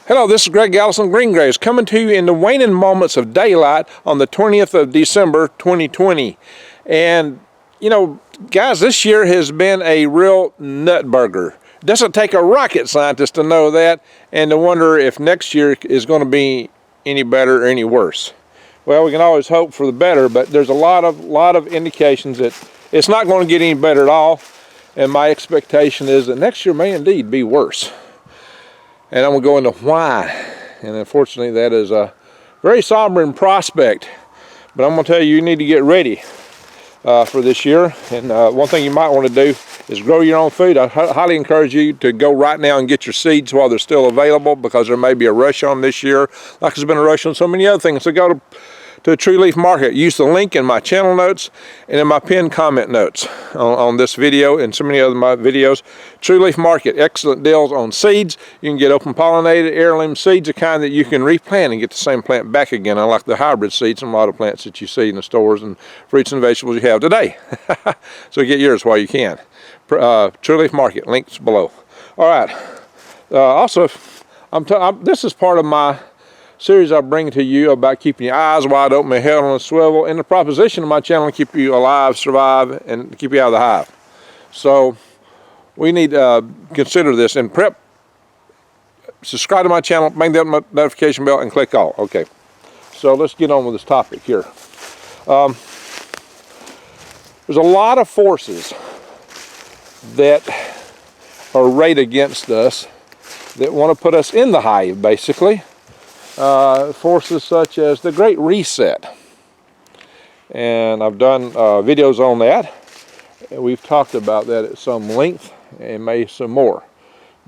Hello, this is Greg Allison Greengraves coming to you in the waning moments of daylight on the 20th of December 2020. And you know, guys, this year has been a real nutburger. Doesn't take a rocket scientist to know that and to wonder if next year is going to be any better or any worse. Well, we can always hope for the better, but there's a lot of indications that it's not going to get any better at all. And my expectation is that next year may indeed be worse. And I'm going to go into why. And unfortunately, that is a very sobering prospect. But I'm going to tell you, you need to get ready for this year. And one thing you might want to do is grow your own food. I highly encourage you to go right now and get your seeds while they're still available, because there may be a rush on this year, like there's been a rush on so many other things. So go to a True Leaf Market. Use the link in my channel notes and in my pinned comment notes on this video and so many other my videos. True Leaf Market, excellent deals on seeds. You can get open pollinated heirloom seeds, the kind that you can replant and get the same plant back again, unlike the hybrid seeds and a lot of plants that you see in the stores and fruits and vegetables you have today. So get yours while you can. True Leaf Market, links below. All right. Also, this is part of my series I bring to you about keeping your eyes wide open and head on a swivel, and the proposition of my channel to keep you alive, survive, and keep you out of the hive. So we need to consider this and prep. Subscribe to my channel, bang that notification bell, and click all. Okay, so let's get on with this topic here. There's a lot of forces that are arrayed against us that want to put us in the hive, basically. Forces such as the Great Reset, and I've done videos on that. We've talked about that at some length and maybe some more.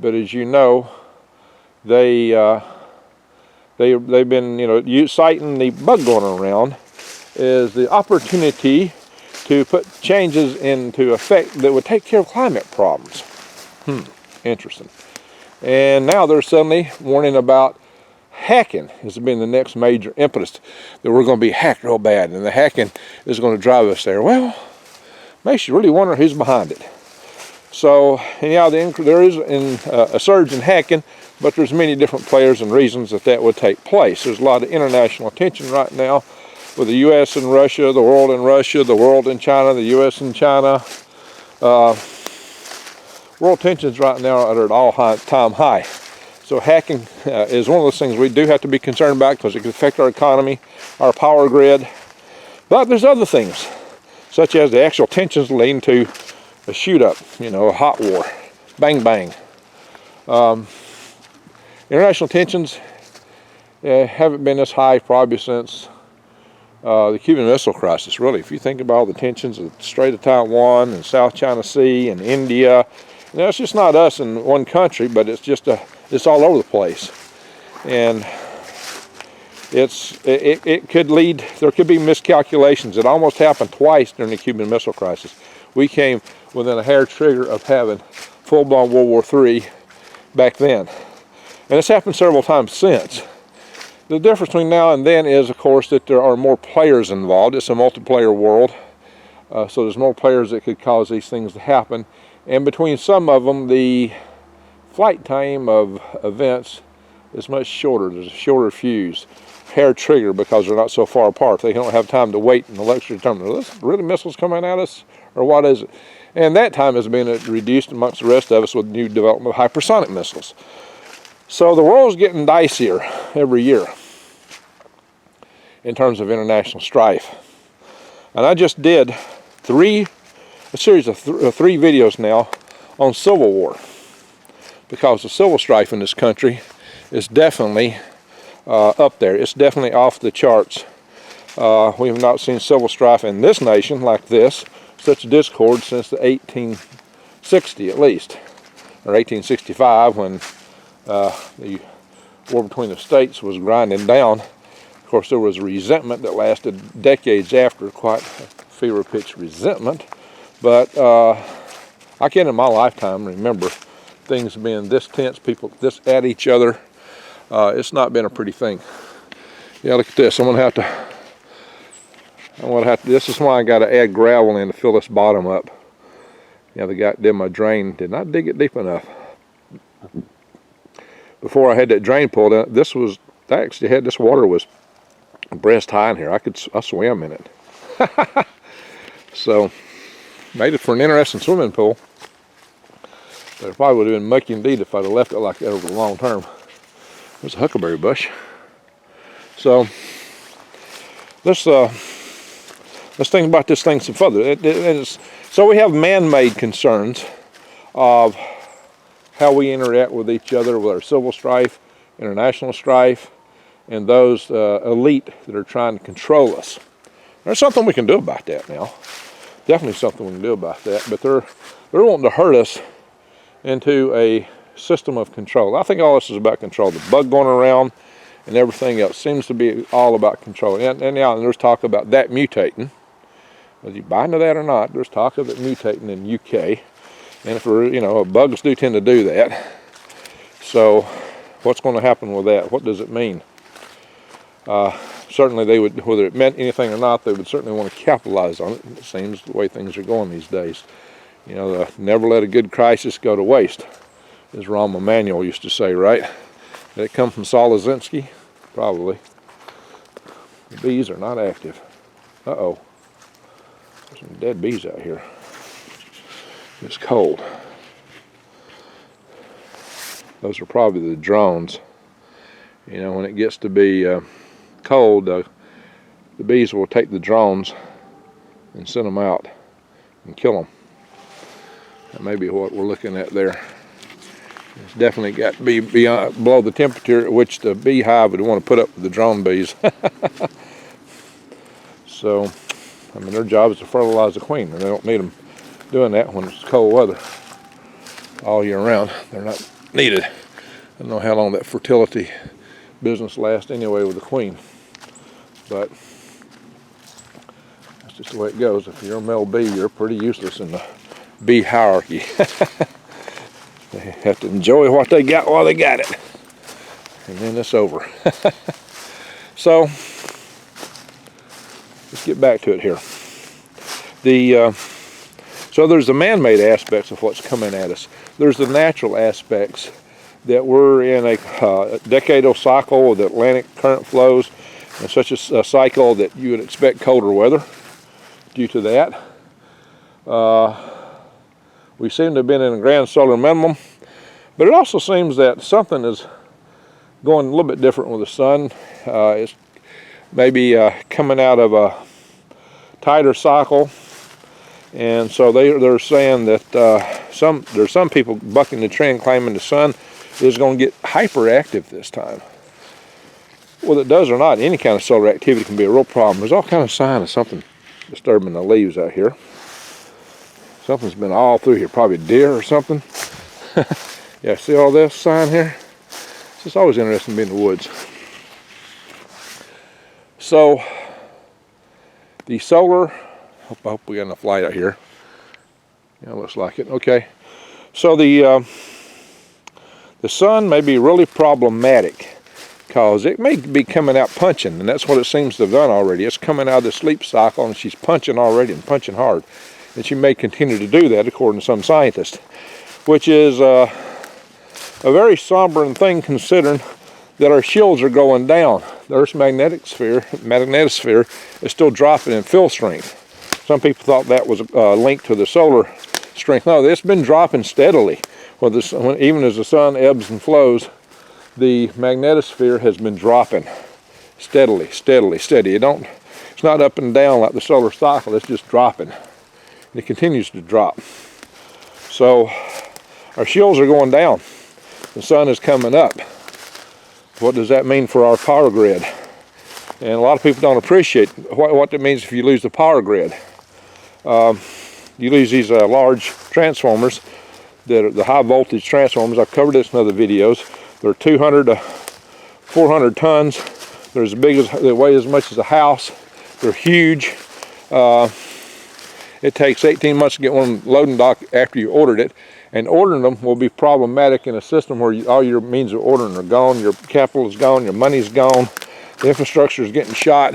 But as you know, they've been citing the bug going around as the opportunity to put changes into effect that would take care of climate problems. Interesting. And now they're suddenly warning about hacking has been the next major impetus, that we're going to be hacked real bad, and the hacking is going to drive us there. Well, makes you really wonder who's behind it. So, anyhow, there is a surge in hacking, but there's many different players and reasons that would take place. There's a lot of international tension right now with the U.S. and Russia, the world and Russia, the world and China, the U.S. and China. World tensions right now are at all-time high. So hacking is one of those things we do have to be concerned about, because it can affect our economy, our power grid. But there's other things, such as the actual tensions leading to a shoot-up, a hot war, bang bang. International tensions haven't been this high probably since the Cuban Missile Crisis, really. If you think about all the tensions of the Strait of Taiwan and South China Sea and India, it's just not us in one country, but it's just it's all over the place, and it could lead. There could be miscalculations. It almost happened twice during the Cuban Missile Crisis. We came within a hair trigger of having full-blown World War III back then, and it's happened several times since. The difference between now and then is, of course, that there are more players involved. It's a multiplayer world, so there's more players that could cause these things to happen. And between some of them, the flight time of events is much shorter. There's a shorter fuse, hair trigger, because they're not so far apart. They don't have time to wait in the luxury terminal. Are this really missiles coming at us, or what is it? And that time has been reduced amongst the rest of us with new development of hypersonic missiles. So the world's getting dicier every year in terms of international strife. And I just did a series of three videos now on civil war, because the civil strife in this country is definitely up there. It's definitely off the charts. We have not seen civil strife in this nation like this, such discord, since the 1860 at least, or 1865, when the war between the states was grinding down. Of course, there was resentment that lasted decades after, quite fever-pitched resentment. But I can't in my lifetime remember things being this tense, people this at each other. It's not been a pretty thing. Yeah, look at this. I'm gonna have to, this is why I gotta add gravel in to fill this bottom up. Yeah, the guy did my drain, did not dig it deep enough. before I had that drain pulled out, I actually had, this water was breast high in here. I swam in it. So, made it for an interesting swimming pool. But it probably would have been mucky indeed if I'd have left it like that over the long term. There's a huckleberry bush. So, let's think about this thing some further. So we have man-made concerns of how we interact with each other, with our civil strife, international strife, and those elite that are trying to control us. There's something we can do about that now. Definitely something we can do about that. But they're wanting to hurt us into a system of control. I think all this is about control. The bug going around and everything else seems to be all about control. And there's talk about that mutating. Whether you buy into that or not, there's talk of it mutating in UK. And if bugs do tend to do that. So what's going to happen with that? What does it mean? Certainly they would, whether it meant anything or not, they would certainly want to capitalize on it. It seems the way things are going these days. Never let a good crisis go to waste, as Rahm Emanuel used to say, right? Did it come from Saul Alinsky? Probably. The bees are not active. Uh-oh. There's some dead bees out here. It's cold. Those are probably the drones. When it gets to be cold, the bees will take the drones and send them out and kill them. That may be what we're looking at there. It's definitely got to be below the temperature at which the beehive would want to put up with the drone bees. So, their job is to fertilize the queen, and they don't need them doing that when it's cold weather all year round. They're not needed. I don't know how long that fertility business lasts anyway with the queen, but that's just the way it goes. If you're a male bee, you're pretty useless in the bee hierarchy. They have to enjoy what they got while they got it, and then it's over. So let's get back to it here. So there's the man-made aspects of what's coming at us. There's the natural aspects that we're in a decadal cycle of the Atlantic current flows, and such a cycle that you would expect colder weather due to that. We seem to have been in a grand solar minimum, but it also seems that something is going a little bit different with the sun. It's maybe coming out of a tighter cycle. And so they're saying that there's some people bucking the trend, claiming the sun is going to get hyperactive this time. Whether it does or not, any kind of solar activity can be a real problem. There's all kind of sign of something disturbing the leaves out here. Something's been all through here, probably a deer or something. Yeah, see all this sign here? It's just always interesting being in the woods. So the solar, I hope we got enough light out here. Yeah, looks like it. Okay. So the sun may be really problematic because it may be coming out punching, and that's what it seems to have done already. It's coming out of the sleep cycle, and she's punching already and punching hard. And she may continue to do that, according to some scientists, which is a very somber thing considering that our shields are going down. The Earth's magnetosphere is still dropping in field strength. Some people thought that was linked to the solar strength. No, it's been dropping steadily. Even as the sun ebbs and flows, the magnetosphere has been dropping steady. It's not up and down like the solar cycle. It's just dropping. It continues to drop. So our shields are going down. The sun is coming up. What does that mean for our power grid? And a lot of people don't appreciate what that means if you lose the power grid. You lose these large transformers, that are the high voltage transformers. I've covered this in other videos. They're 200 to 400 tons. They're as big as, they weigh as much as a house. They're huge. It takes 18 months to get one loading dock after you ordered it. And ordering them will be problematic in a system where all your means of ordering are gone, your capital is gone, your money's gone, the infrastructure is getting shot,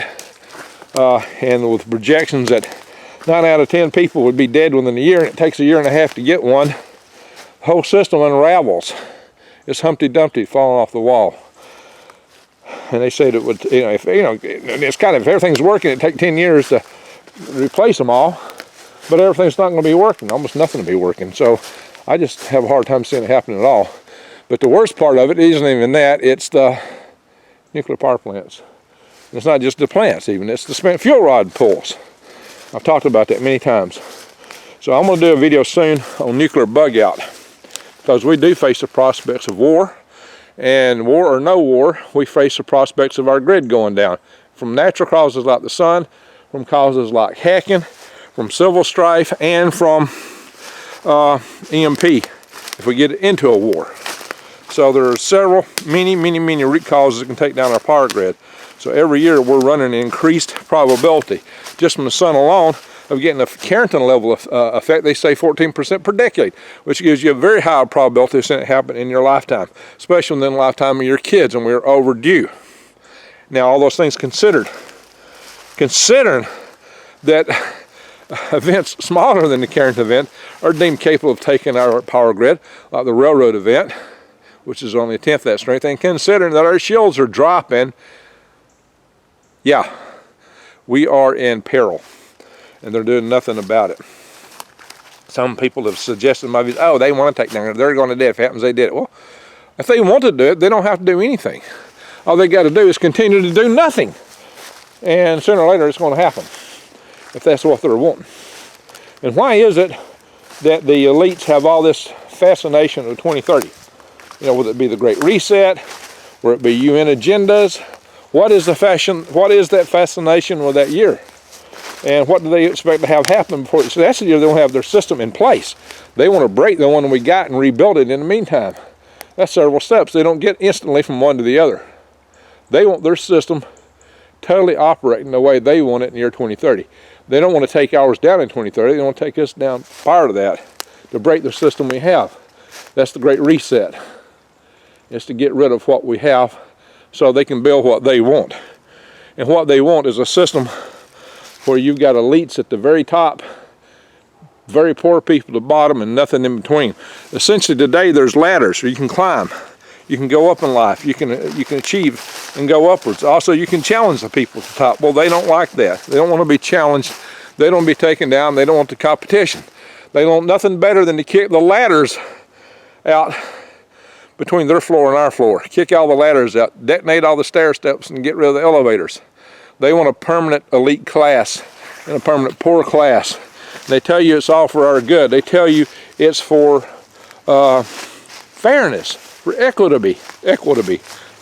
and with projections that 9 out of 10 people would be dead within a year, and it takes a year and a half to get one, the whole system unravels. It's Humpty Dumpty falling off the wall. And they said it would, it's kind of, if everything's working, it'd take 10 years to replace them all. But everything's not going to be working. Almost nothing will be working. So I just have a hard time seeing it happening at all. But the worst part of it isn't even that. It's the nuclear power plants. And it's not just the plants even. It's the spent fuel rod pulls. I've talked about that many times. So I'm going to do a video soon on nuclear bug out. Because we do face the prospects of war. And war or no war, we face the prospects of our grid going down. From natural causes like the sun, from causes like hacking, from civil strife, and from EMP, if we get into a war. So there are several, many root causes that can take down our power grid. So every year we're running an increased probability, just from the sun alone, of getting a Carrington level of effect. They say 14% per decade, which gives you a very high probability of seeing it happen in your lifetime, especially within the lifetime of your kids, and we're overdue. Now, all those things considered, considering that events smaller than the Carrington event are deemed capable of taking our power grid, like the railroad event, which is only a tenth that strength, and considering that our shields are dropping, yeah, we are in peril, and they're doing nothing about it. Some people have suggested, oh, they want to take down, they're going to do it. If it happens, they did it. Well, if they want to do it, they don't have to do anything. All they got to do is continue to do nothing, and sooner or later it's going to happen, if that's what they're wanting. And why is it that the elites have all this fascination with 2030? Whether it be the Great Reset, or it be UN agendas, what is the fashion? What is that fascination with that year? And what do they expect to have happen before? So that's the year they don't have their system in place. They want to break the one we got and rebuild it in the meantime. That's several steps. They don't get instantly from one to the other. They want their system totally operating the way they want it in the year 2030. They don't want to take ours down in 2030. They want to take us down prior to that to break the system we have. That's the Great Reset. It's to get rid of what we have so they can build what they want. And what they want is a system where you've got elites at the very top, very poor people at the bottom, and nothing in between. Essentially today there's ladders where you can climb. You can go up in life. You can achieve and go upwards. Also, you can challenge the people at the top. Well, they don't like that. They don't want to be challenged. They don't want to be taken down. They don't want the competition. They want nothing better than to kick the ladders out between their floor and our floor. Kick all the ladders out. Detonate all the stair steps and get rid of the elevators. They want a permanent elite class and a permanent poor class. They tell you it's all for our good. They tell you it's for fairness, for equity.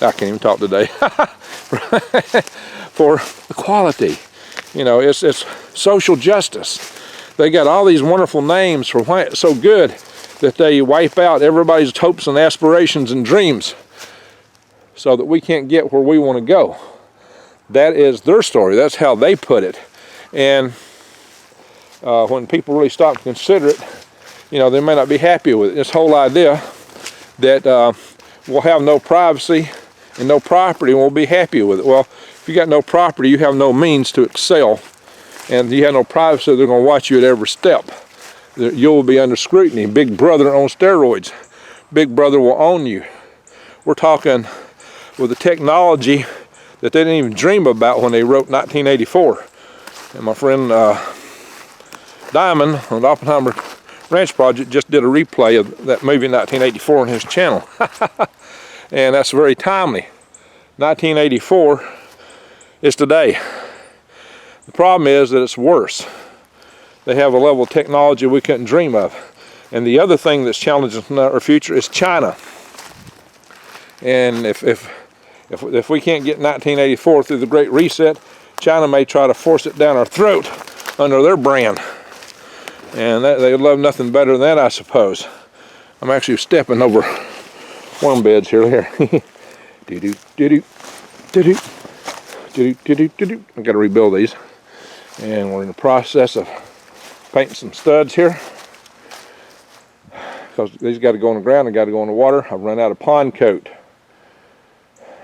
I can't even talk today. For equality. It's social justice. They got all these wonderful names for why it's so good that they wipe out everybody's hopes and aspirations and dreams so that we can't get where we want to go. That is their story. That's how they put it. And when people really stop to consider it, they may not be happy with it. This whole idea that we'll have no privacy and no property and we'll be happy with it. Well, if you got no property, you have no means to excel. And you have no privacy, they're going to watch you at every step. You'll be under scrutiny. Big Brother on steroids. Big Brother will own you. We're talking with the technology that they didn't even dream about when they wrote 1984. And my friend Diamond on the Oppenheimer Ranch Project just did a replay of that movie 1984 on his channel. And that's very timely. 1984 is today. The problem is that it's worse. They have a level of technology we couldn't dream of. And the other thing that's challenging our future is China. And if we can't get 1984 through the Great Reset, China may try to force it down our throat under their brand. And they love nothing better than that, I suppose. I'm actually stepping over worm beds here. Do-do, do-do, do-do, do-do, do-do, do-do. I've got to rebuild these. And we're in the process of painting some studs here. Because these got to go on the ground and got to go in the water. I've run out of pond coat.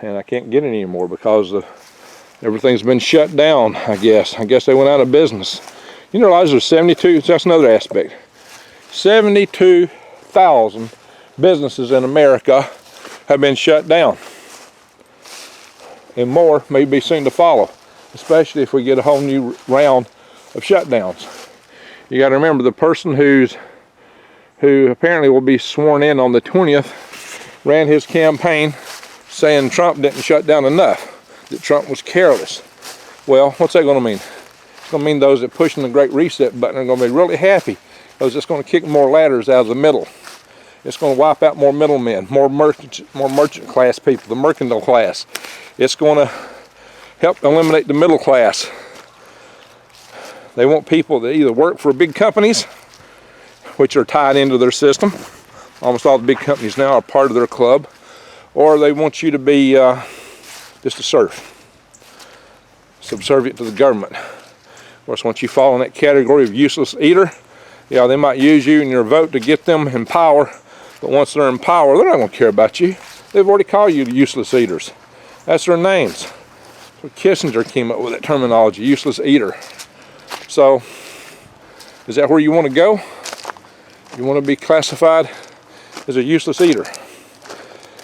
And I can't get any anymore because everything's been shut down, I guess. I guess they went out of business. You realize there's 72, that's another aspect. 72,000 businesses in America have been shut down. And more may be soon to follow, especially if we get a whole new round of shutdowns. You got to remember, the person who apparently will be sworn in on the 20th ran his campaign saying Trump didn't shut down enough, that Trump was careless. Well, what's that going to mean? It's going to mean those that pushing the Great Reset button are going to be really happy, because it's going to kick more ladders out of the middle. It's going to wipe out more middlemen, more merchant class people, the mercantile class. It's going to help eliminate the middle class. They want people that either work for big companies, which are tied into their system. Almost all the big companies now are part of their club. Or they want you to be just a serf, subservient to the government. Of course, once you fall in that category of useless eater, yeah, they might use you and your vote to get them in power. But once they're in power, they're not going to care about you. They've already called you useless eaters. That's their names. So Kissinger came up with that terminology, useless eater. So, is that where you want to go? You want to be classified as a useless eater?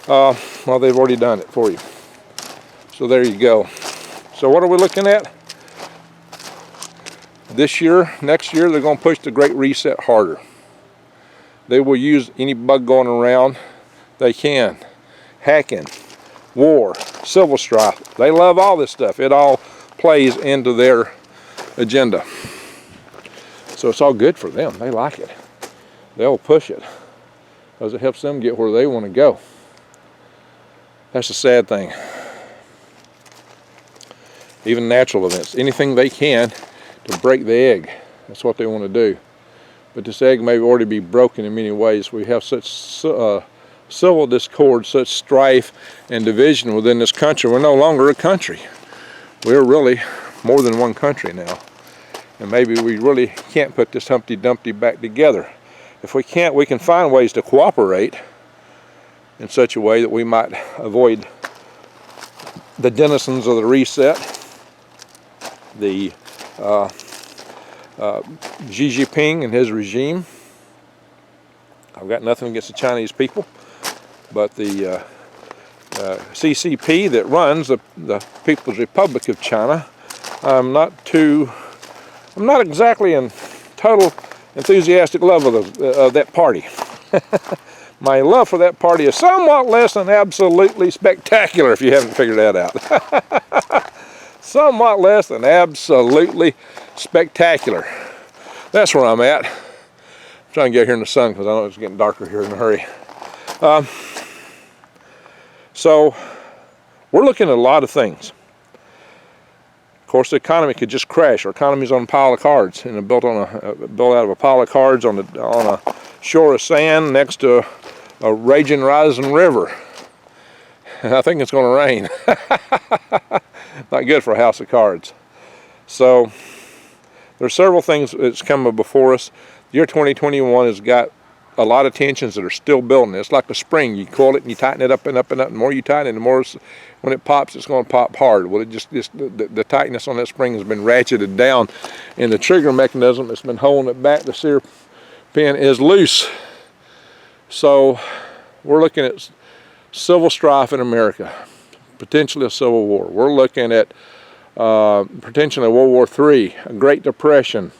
Well, they've already done it for you. So there you go. So what are we looking at? This year, next year, they're going to push the Great Reset harder. They will use any bug going around they can. Hacking, war, civil strife. They love all this stuff. It all plays into their agenda. So it's all good for them. They like it. They'll push it because it helps them get where they want to go. That's the sad thing. Even natural events, anything they can to break the egg, that's what they want to do. But this egg may already be broken in many ways. We have such civil discord, such strife and division within this country. We're no longer a country. We're really more than one country now. And maybe we really can't put this Humpty Dumpty back together. If we can't, we can find ways to cooperate in such a way that we might avoid the denizens of the reset, the Xi Jinping and his regime. I've got nothing against the Chinese people, but the CCP that runs the People's Republic of China, I'm not exactly in total enthusiastic love of that party. My love for that party is somewhat less than absolutely spectacular, if you haven't figured that out. Somewhat less than absolutely spectacular. That's where I'm at. I'm trying to get here in the sun because I know it's getting darker here in a hurry. So we're looking at a lot of things. Of course, the economy could just crash. Our economy's on a pile of cards, and built out of a pile of cards on a shore of sand next to a raging, rising river. And I think it's going to rain. Not good for a house of cards. So there's several things that's coming before us. The year 2021 has got a lot of tensions that are still building. It's like a spring. You coil it and you tighten it up and up and up. The more you tighten it, the more when it pops, it's going to pop hard. Well, the tightness on that spring has been ratcheted down, and the trigger mechanism that's been holding it back, the sear pin, is loose. So we're looking at civil strife in America, potentially a civil war. We're looking at potentially World War III, a Great Depression,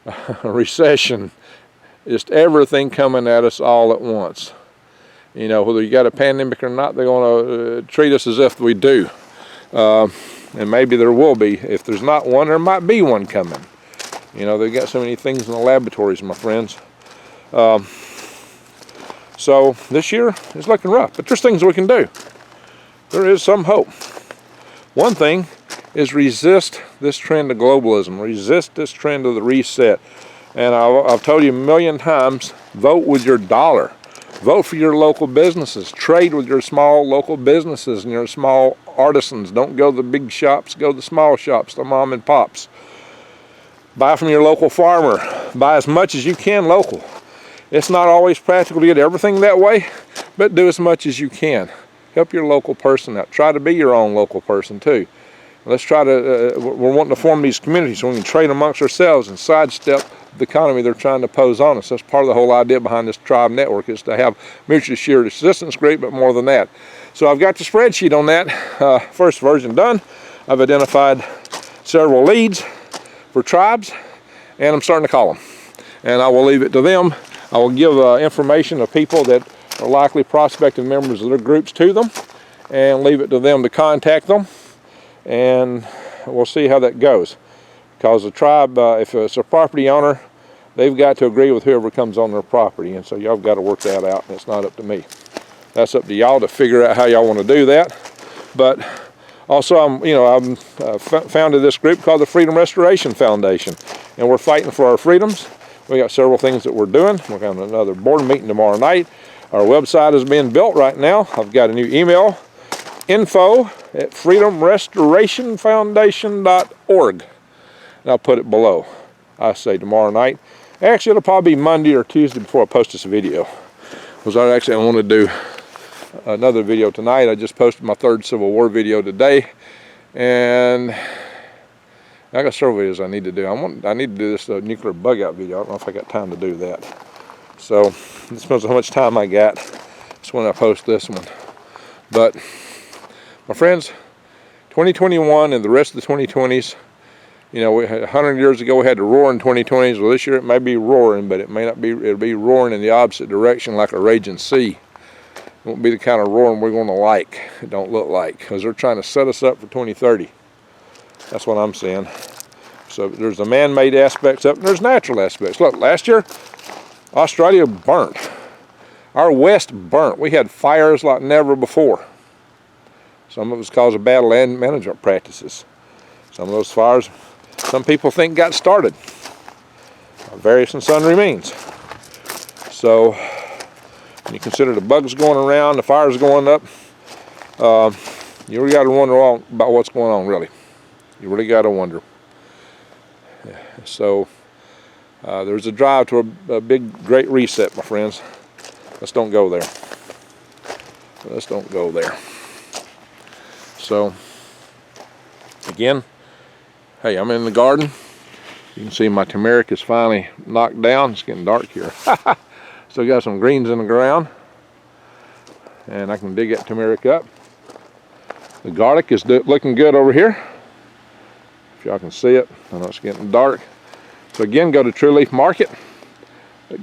a recession, just everything coming at us all at once. You know, whether you got a pandemic or not, they're going to treat us as if we do. And maybe there will be. If there's not one, there might be one coming. You know, they've got so many things in the laboratories, my friends. So this year is looking rough, but there's things we can do. There is some hope. One thing is resist this trend of globalism, resist this trend of the reset. And I've told you a million times, vote with your dollar. Vote for your local businesses. Trade with your small local businesses and your small artisans. Don't go to the big shops, go to the small shops, the mom and pops. Buy from your local farmer. Buy as much as you can local. It's not always practical to get everything that way, but do as much as you can. Help your local person out. Try to be your own local person too. Let's try to, we're wanting to form these communities so we can trade amongst ourselves and sidestep the economy they're trying to pose on us. That's part of the whole idea behind this tribe network, is to have mutually assured assistance group, but more than that. So I've got the spreadsheet on that. First version done. I've identified several leads for tribes, and I'm starting to call them. And I will leave it to them. I will give information of people that are likely prospective members of their groups to them, and leave it to them to contact them, and we'll see how that goes. Because the tribe, if it's a property owner, they've got to agree with whoever comes on their property, and so y'all got to work that out, and it's not up to me. That's up to y'all to figure out how y'all want to do that. But also, I'm founded this group called the Freedom Restoration Foundation, and we're fighting for our freedoms. We got several things that we're doing. We're having another board meeting tomorrow night. Our website is being built right now. I've got a new email, info@freedomrestorationfoundation.org. And I'll put it below. I say tomorrow night. Actually, it'll probably be Monday or Tuesday before I post this video. Because I want to do another video tonight. I just posted my 3rd Civil War video today. And I got several videos I need to do. I need to do this nuclear bug-out video. I don't know if I got time to do that. So, it depends on how much time I got. That's when I post this one. But, my friends, 2021 and the rest of the 2020s, you know, 100 years ago we had the roaring 2020s. Well, this year it may be roaring, but it may not be. It'll be roaring in the opposite direction, like a raging sea. It won't be the kind of roaring we're going to like. It don't look like, because they're trying to set us up for 2030. That's what I'm saying. So there's the man-made aspects of it, and there's natural aspects. Look, last year Australia burnt. Our west burnt. We had fires like never before. Some of it was because of bad land management practices. Some of those fires, some people think got started. Various and sundry means. So, when you consider the bugs going around, the fires going up, you really got to wonder about what's going on, really. You really got to wonder. So, there's a drive to a big, great reset, my friends. Let's don't go there. Let's don't go there. So, again, hey, I'm in the garden. You can see my turmeric is finally knocked down. It's getting dark here. Still got some greens in the ground. And I can dig that turmeric up. The garlic is looking good over here. If y'all can see it. I know it's getting dark. So again, go to True Leaf Market.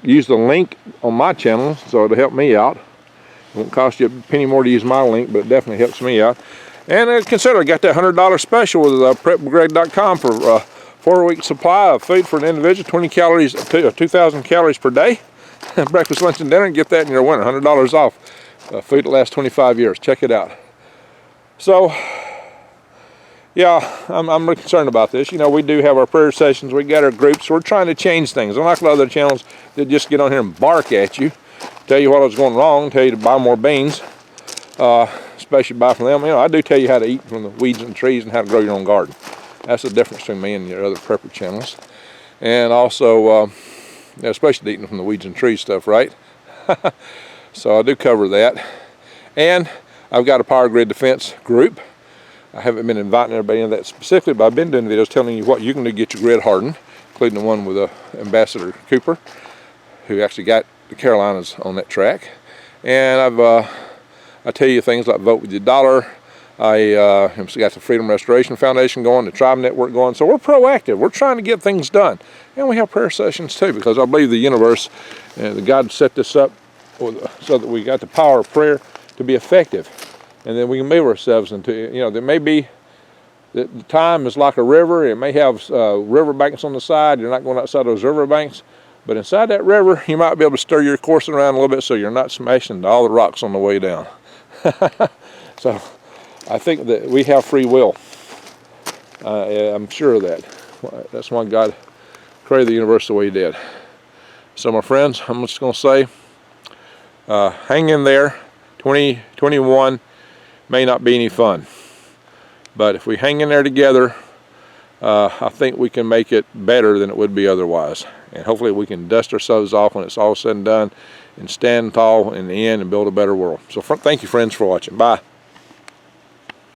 Use the link on my channel, so it'll help me out. It won't cost you a penny more to use my link, but it definitely helps me out. And consider, I got that $100 special with prepgreg.com for a 4-week supply of food for an individual, 2,000 calories per day. Breakfast, lunch, and dinner, and get that in your winter, $100 off. Food that lasts 25 years. Check it out. So, yeah, I'm really concerned about this. You know, we do have our prayer sessions. We got our groups. We're trying to change things. Unlike a lot of other channels that just get on here and bark at you, tell you what was going wrong, tell you to buy more beans, especially buy from them. You know, I do tell you how to eat from the weeds and trees and how to grow your own garden. That's the difference between me and your other prepper channels. And also, especially eating from the weeds and trees stuff, right? So I do cover that. And I've got a power grid defense group. I haven't been inviting everybody into that specifically, but I've been doing videos telling you what you can do to get your grid hardened, including the one with Ambassador Cooper, who actually got the Carolinas on that track. And I tell you things like vote with your dollar. I got the Freedom Restoration Foundation going, the Tribe Network going. So we're proactive. We're trying to get things done. And we have prayer sessions too, because I believe the universe, the God set this up so that we got the power of prayer to be effective. And then we can move ourselves into, you know, there may be, the time is like a river. It may have river banks on the side. You're not going outside those river banks. But inside that river, you might be able to stir your course around a little bit so you're not smashing into all the rocks on the way down. So I think that we have free will. I'm sure of that. That's why God created the universe the way He did. So my friends, I'm just going to say, hang in there. 2021 may not be any fun. But if we hang in there together, I think we can make it better than it would be otherwise. And hopefully we can dust ourselves off when it's all said and done and stand tall in the end and build a better world. So thank you, friends, for watching. Bye.